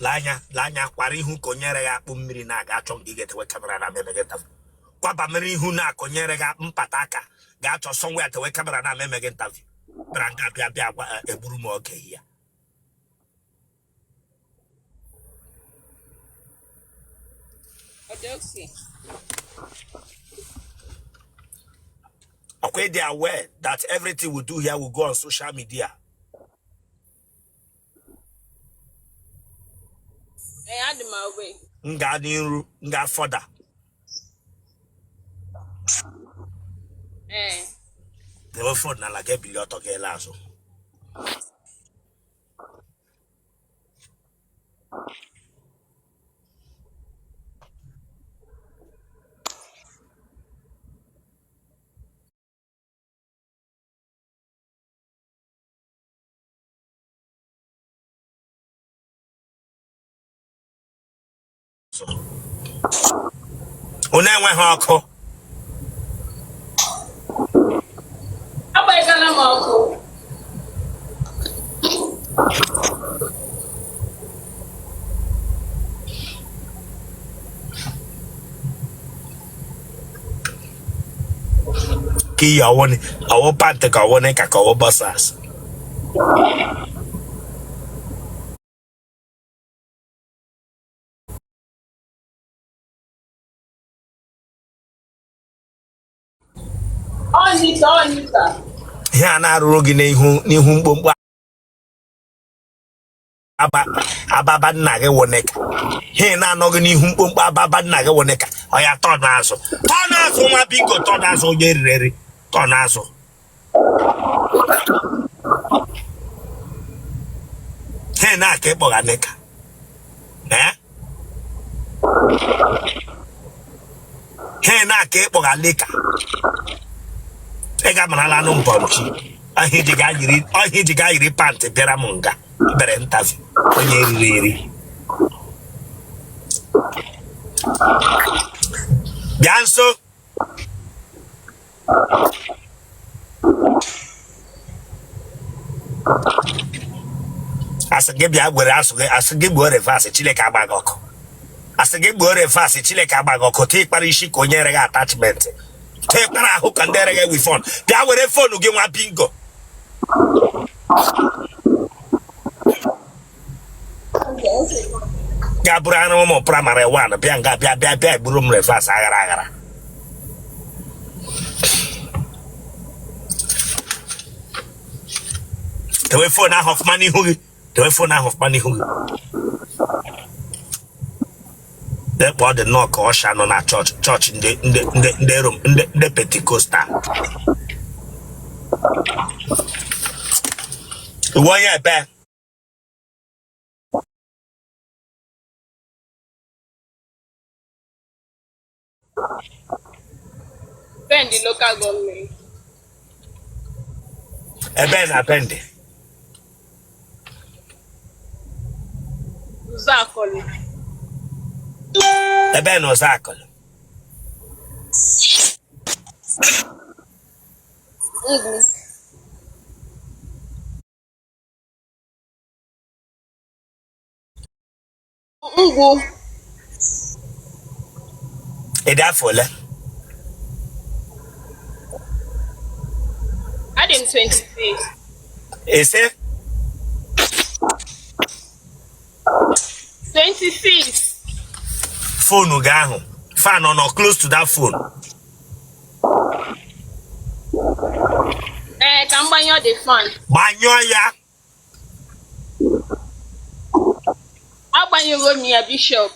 lanya kwara ihu konyere ya akpụ mmiri na-aga achọ gị ga-etewe kamera na memegeta kwaba mere ihu na konyere ga mpata aka ga-achọ sọnwe ya tewe kamera na memege interview bra nga bịa egburu m oge ya okay, they are aware that everything we do here will go on social media. Nga niru, nga further. They were for na like billion to get lazo. Unenwe ha ọkụ. Abaghịkala m ọkụ. Ki awone, awo pante ka awone ka awo basas. Onita. Here na arụrụ gị n'ihu mkpomkpo ababa nna gị woneka. Here na anọ gị n'ihu mkpomkpo ababa nna gị woneka. Ọ ya tọ n'azụ. Tọ n'azụ nwa biko tọ n'azụ onye rireri. Tọ n'azụ. Here na aka ịkpọga neka. Here na aka ịkpọga neka. Ega manala no mbonchi ahi diga yiri pante bera munga bere interview onye riri Bianso asage bia gwere asage gbore fast Chileke agbagoko asage gbore fast Chileke agbagoko te kpara isi ka onye rega attachment take na who can there with phone. They are with a phone again one bingo. Gabrano mo primary one, Bianga Bia Broom reverse agara. The way for now of money who the way for now of money who that was the knock or shan on our church in the room in the Pentecostal. One year back. Ben the local government. Bendi. Zakoli. Ben was Zakoli. I didn't 26. Is it? 26. Phone ugaho. Fan or close to that phone. Can banyo the fan. Banyo ya. How banyo go me a bishop?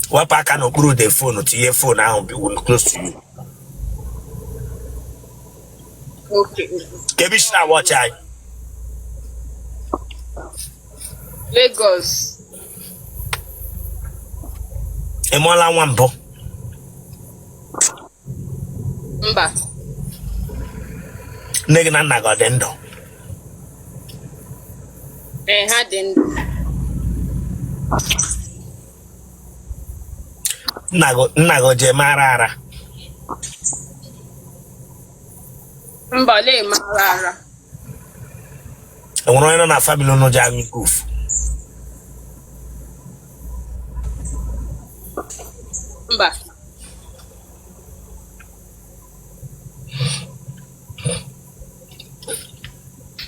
What I can grow the phone to your phone now be close to you. Okay. Kebishna watch I. Lagos. Emola Wambo. Mba. Negana Nagodendo. Hadden. Nago Jemarara. Mbale Marara. enwere onye na family no ji anyị goof. Mba.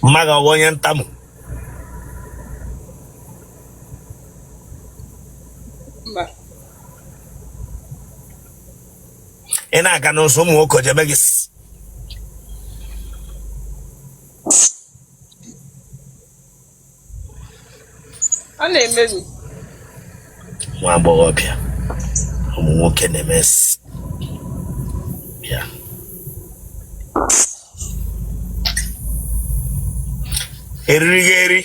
Mmaga onye ntamu. Mba. Ị na-aga n'ụzọ ụmụ nwoke jebe gị Ọ na-emebi. nwa agbọghọbịa ụmụ nwoke na-eme ya. Eriri gị eri.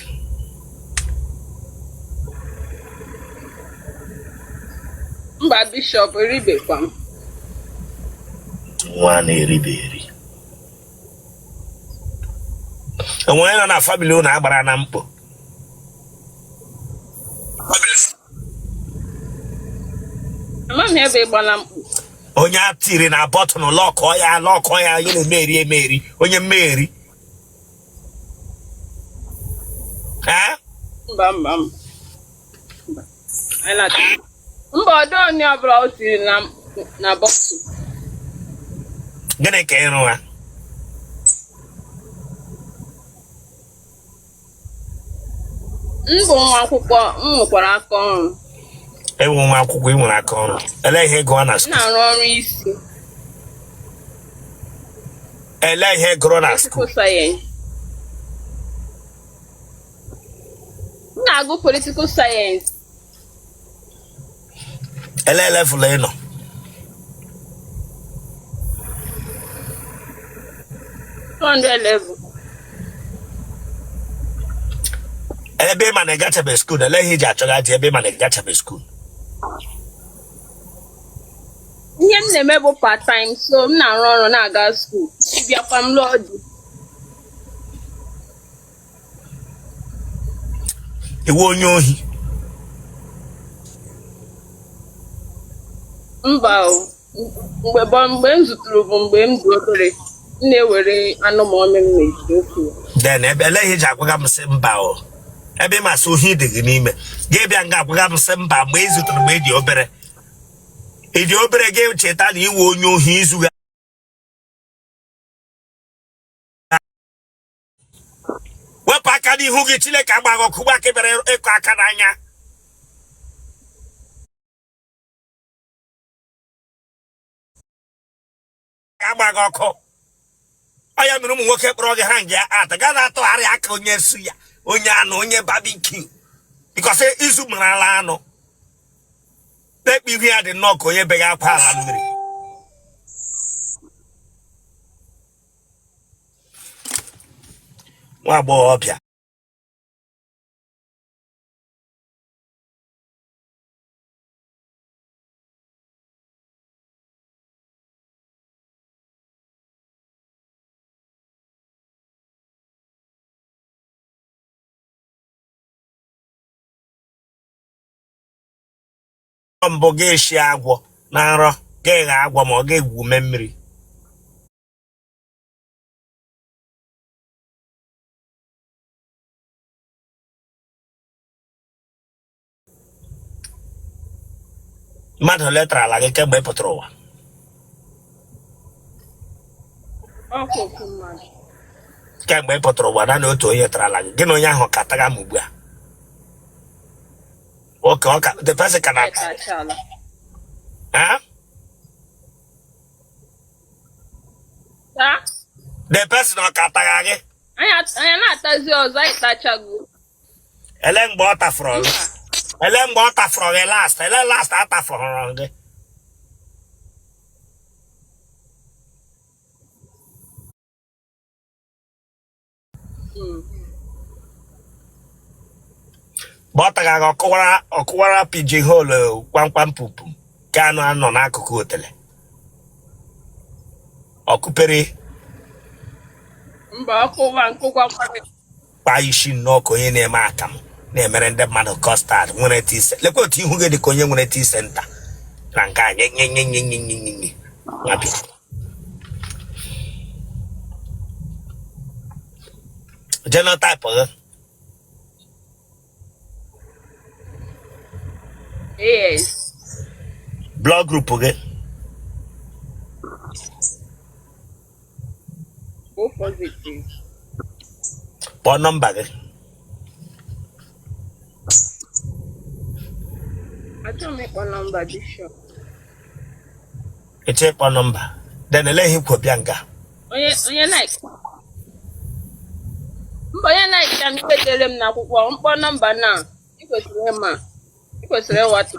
Mba Bishop eribekwa m. Nwa na-eribe eri. Enwere nọ na family unu agbara na mkpọ. Ama m ebe ịgbala mkpu. Onye atiri na bọtụnụ lọkọ ya ya na-emeri emeri onye mmeri. Ha? Mba. Mba ọdọ onye ọbụla o tiri na bọtụ. Gịnị ka ịrụ ha? Mbụ nwa akwụkwọ m nwekwara aka ọrụ. Ewu nwa akwụkwọ ị nwere aka ọrụ. Ele ihe gụọ na skuul. Na-arụ ọrụ isi. Ele ihe gụrụ na skuul. M na-agụ political science. Ele level ị nọ. level. Ebe ma na gachabe skuul, ele ihe iji achọga dị ebe ma na gachabe skuul. Ihe m na-eme bụ part time, so m na-arụ ọrụ na-aga skuul. Ịbịakwa m lụọ di. Iwu onye ohi. Mba o. Mgbe m zụtụrụ bụ mgbe m dị obere. M na-ewere anụmanụ m na-eji ofe. Then ebe ele ihe iji agwaga m sị mba o. Ebe masị ohi dị gị n'ime. Gị bịa nga agwaga m sị mba mgbe ị zụtụrụ mgbe ị dị obere. Ị dị obere gị cheta na iwe onye ohi izuga. Wepụ aka n'ihu gị Chineke agbaghị ọkụ gba kebere ịkụ aka n'anya. Agbaghị ọkụ. Ọ ya mere ụmụ nwoke kpọrọ gị ha nge ata gaa na-atụgharị aka onye nsu ya onye anụ onye barbecue bikọsị izu marala anụ na-ekpe ihu ya dị nnọọ ka onye beghị akwa ala mmiri. Nwa agbọghọbịa mbụ ga-eshi agwọ na nrọ ga-eghe agwọ ma ọ ga-egwu ume mmiri. Mmadụ letara ala gị kemgbe ị pụtara ụwa. Kemgbe ị pụtara ụwa naanị otu onye tara ala gị gị na onye ahụ ka taga m ugbu a. Okay, the person can act. Huh? The person can attack. Anya na-atazi ọzọ anyị tachago. Ele mgbe ọ tafọrọ gị. Ele mgbe ọ tafọrọ gị last. Ele last atafọrọ gị. Bọta ga ọkụwara piji hole kwamkwam pupu ka anụ anọ n'akụkụ otele. Ọkụpere. Mba ọkụwa nkụkwa kpa isi nnọọ ka onye na-eme akamụ na-emere ndị mmadụ kọstad nwere tise. Lekwa otu ihu gị dị ka onye nwere tii senta na nke a nye. Genotype gị Yes. Blog group again. Go positive. Phone number again. I don't make one number Bishop. It's a phone number. Then let him go Bianca. Onye like. Onye like can tell them na one number now. Because what?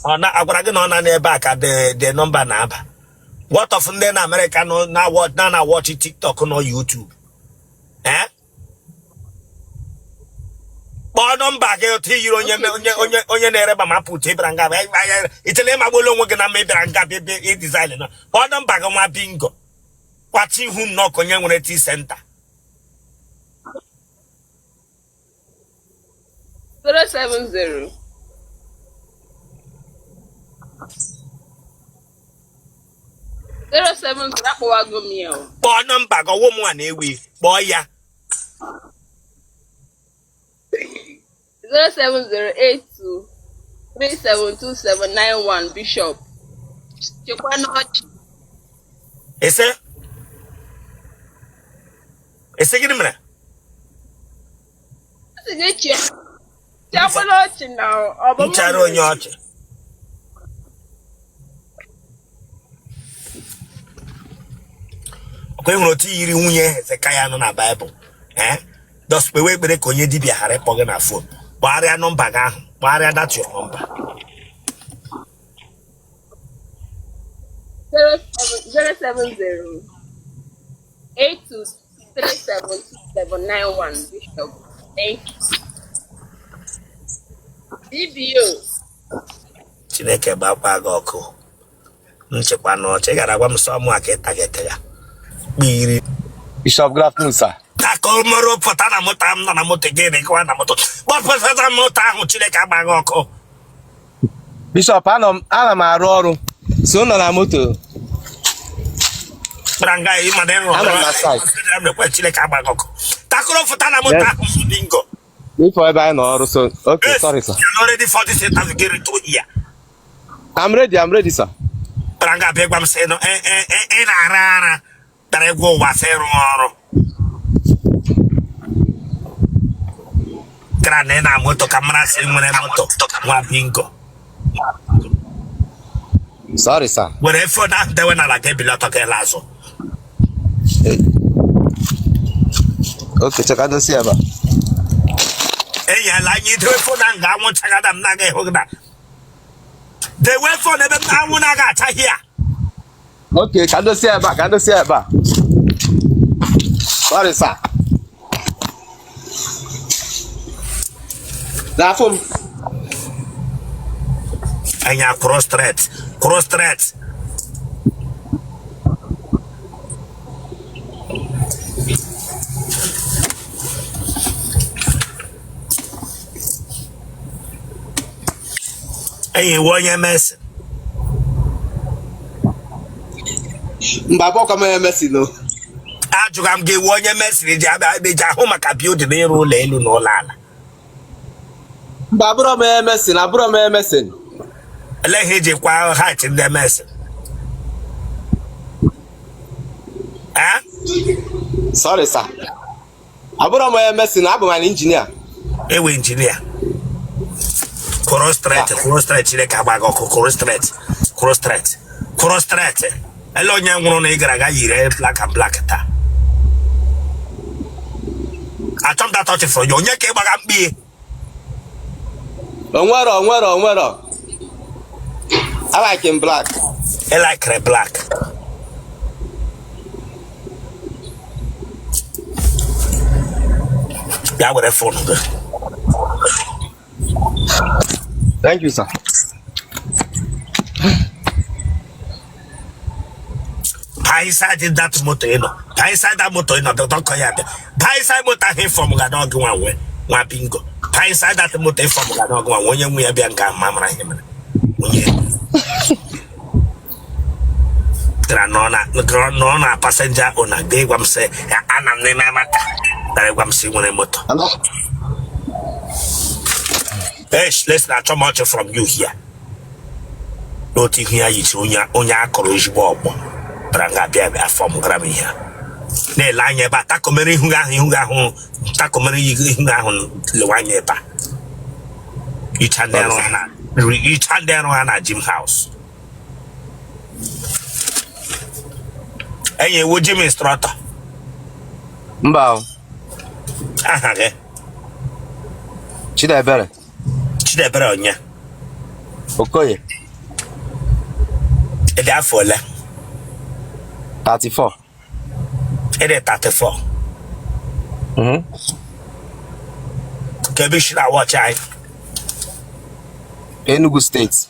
Oh, now I'm going to back at the number now. What of them American now watch TikTok or YouTube? Eh? Phone number onye na-ereba ma put Ibranga. It's a name I will look at maybe and design. Phone number my bingo. Watching who knock on your center. 070 07 Phone number go woman away. Boy ya. 07082 372791 Bishop. Ese gini mre. Ncharo onye ọchị. Okwe nwere otu yiri nwunye Hezekaya nọ na Bible. Dọspe wee kpere ka onye dibịa ghara ịkpọ gị na phone. Gbagharịa nọmba gị ahụ. Gbagharịa that your number. 070 82372791 Bishop. Thank you. DBO. Chineke gbakwa gị ọkụ. Nchekwa n'ọchị gara agwa m sọ mụ aka ịtagete ya. Kpiri. Bishop, good afternoon, sir. Tako moro pụta na moto m nọ na moto gị dịkwa na moto. Gbapụta moto ahụ Chineke agba gị ọkụ. Bishop, ana m arụ ọrụ. So nọ na moto. Branga ịma na ịrụ ọrụ. Chineke agba gị ọkụ. Takoro pụta na moto ahụ bingo. Before I know also. Okay, yes, sorry, sir. You're already 40 cents to get it to here. I'm ready, sir. Branga Begwam say no, rara. That I go was a Granena moto camera saying when I moto bingo. Sorry, sir. Whatever that they went like a billet of Lazo. Okay, check out the server. Hey, I like you to a phone and I won't check out them nugget. They went for them. I want to get here. Okay, can you see it back? Sorry, sir. That's him. And you cross threats. Hey, what you mess? Mbabo kama messy no. Ajugam ge one you mess ni ja home ka build ni rule elu no lala. Mbaburo me messy, aburo me messy. Let heje kwa height in the mess. Sorry, sir. Aburo me messy, I'm an engineer. Ewe engineer. Cross threat, chile kabago, cross threat. Hello, young one, nigga, you black and black. I told that touch for you. You came back and be. Onwero. I like him black. I like her black. Yeah, with a phone. Thank you, sir. Inside that motor, inside that motor, don't call it. Inside motor here from Gadog one way, one bingo. Inside that motor from Gadog one when you be a mamma him. Granona passenger on a day, one say, Anna Nemata. That I'm seeing one motor. Hey, let's not too much from you here. n'otu ihu ya yichiri onye akọrọ ozugbo ọgbọ bara nga bịa afọ m gara m ihe na-ele anya ebe a takomere ihu gị ahụ takomere ihu gị ahụ lewe anya ebe a icha ndị ọrụ ha na gym house enyi ewu gym instructor Mba. aha gị Chidebere onye Okoye ịdị afọ ole 34. ịdị 34 ka ebe isi na-awọchi anyị Enugu State.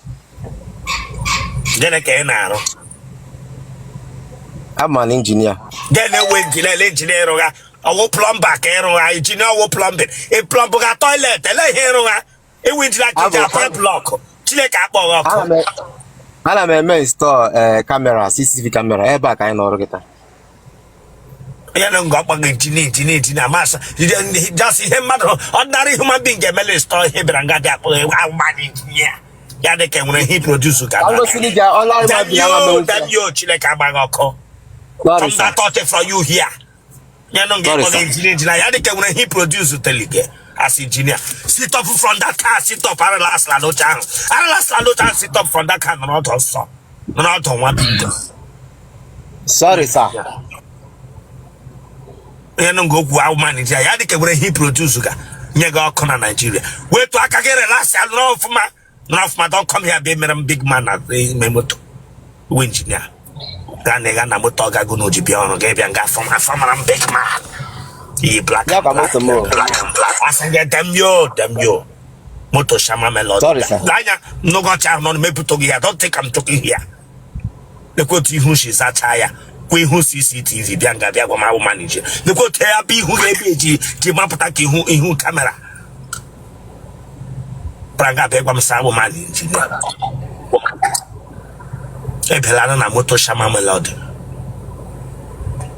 gịnị ka ị na-arụ I'm an engineer. gịnị ewe injinia ịrụgha ọwụ plọmba ka ịrụgha injinia ọwụ plọmbin ị plọmbụga toilet ele ihe ịrụgha ewu injinia ka iji apịa blọkụ Chineke akpọghị ọkụ Ana m eme install camera, CCTV camera ebe a ka anyị nọrọ kịta. onye na nga ọkpọghị injinia masa just ihe mmadụ ordinary human being ga-emele install ihe bịara nga dị akpọghị agụmadị injinia ya dị ka enwere ihe produce ka damyo Chineke agbaghị ọkụ from that thought from you here ya na nga ọkpọghị injinia ya dị ka enwere ihe produce telige as engineer sit up from that car sit up arala slanocha ahụ sit up from that car n'ọdụ nsọ n'ọdụ nwa bido Sorry, sir. onye nụ okwu ahụ manager ya dị ka nwere ihe produce ga nye gị ọkụ na Nigeria wetu aka gị relax ya nọrọ ọfụma don't come here be mere m big man na ime moto uwe injinia ga na ịga na moto ọ gago n'oji bịa ọrụ ga bịa nga afọ mara m big man iyi black and black asịga demyo moto shama melody anya nnọgọchi ahụ nọ mepụta gị ya don't take am talking here lekwotu ihu shi zacha ya kwa ihu CCTV bịa nga bịa gwa m ahụ manager lekwotu ya bụ ihu ga-ebe ji mapụta ka ihu kamera bara nga bịa gwa m sa ahụ manager ebelana na moto shama melody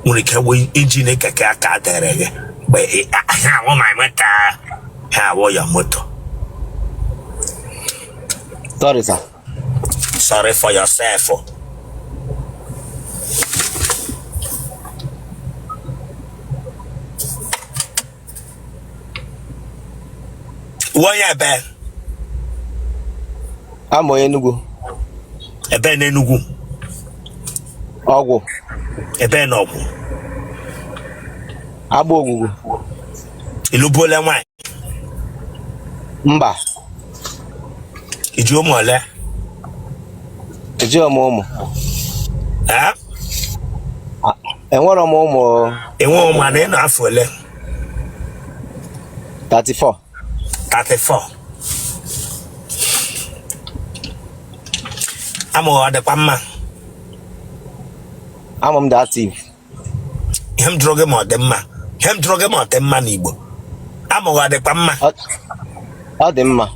nwere ike wee injin keke aka dere gị mgbe ha awụ ma moto ha awụ ya moto Sorry, sir. Sorry for yourself. Onye ebe? I'm Enugu. Ebe n'Enugu. Ọgwụ. Ebe n'Ọgwụ. Agba Ogwugwu. Ilubole nwanyị. Mba. Iji ụmụ ole? Eji ụmụ. Enwere m ụmụ. Enwe ụmụ ana ịnọ afọ ole? 34. 34. Amụ ọ dịkwa mma? Amụ m dị active. Ihe m jụrụ gị ma ọ dị mma? Ihe m jụrụ gị ma ọ dị mma n'Igbo? Amụ ọ dịkwa mma? Ọ dị mma.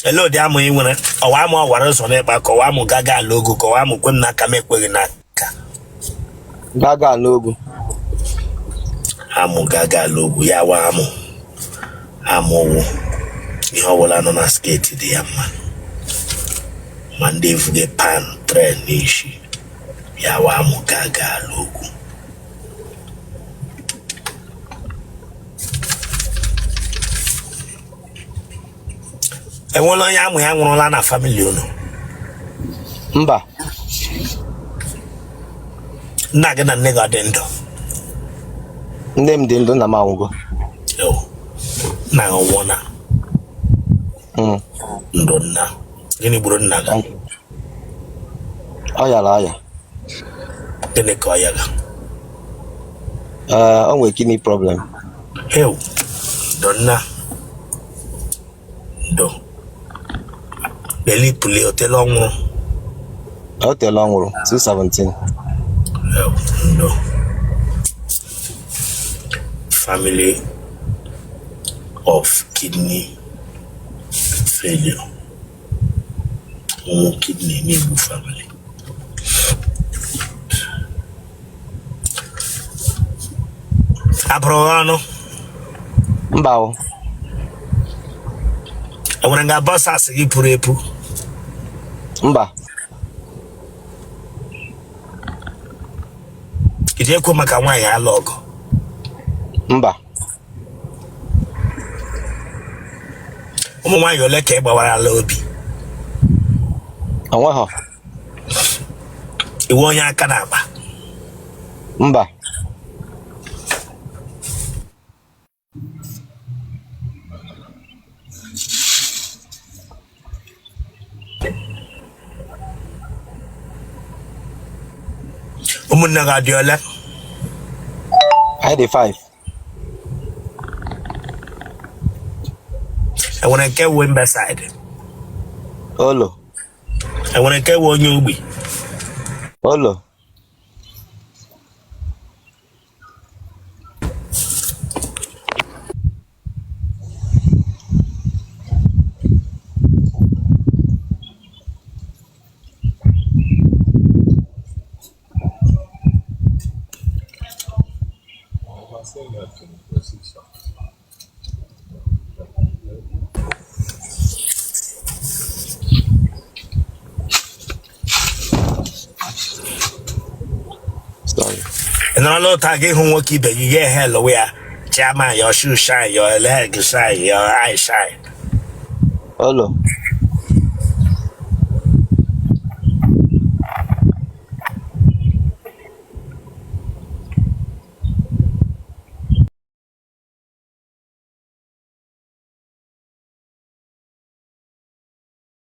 Ele ụdị amụ ị nwere? Ọwa amụ ọwara ụzọ n'ịkpa ka ọwa amụ gaga ala ogo ka ọwa amụ kwe m n'aka m ekweghị n'aka. Gaga n'ogu. Amụ gaga ala ogo ya wa amụ wụ ihe ọbụla nọ na sketi dị ya mma ma ndị efuge pan tren n'ishi ya wa amụ gaga ala ogo. Enwela onye amụ ya nwụrụla na famili unu? Mba. Nna gị na nne gị ọ dị ndụ? Nne m dị ndụ, nna m anwụgo. Nna gị ọnwụọla? Ndụ nna. Gịnị gburu nna gị? Ọ yara aya. Gịnị ka ọ yaga? O nwere kidney problem. Ndụ nna. Ndụ. Belipuli Otele ọnwụrụ? Otele ọnwụrụ 2017. No. Family of kidney failure. Kidney n'Igbo family. Abụrụ ọnụ? Mba o. Enwere nga boss asị gị pụrụ epu. Mba. Ije ekwu maka nwaanyị alụ ọgụ. Mba. Ụmụ nwaanyị ole ka ị gbawara ala obi? Onweghọ. Iwe onye aka na-agba? Mba. Ụmụnne gị adị ole? I dị 5. Enwere nke wu Mbeside? Olo. Enwere nke wu onye ugbi? Olo. Sorry. And I know that get home work, but you get hell where chairman, your shoe shine, your leg shine, your eye shine. Olo.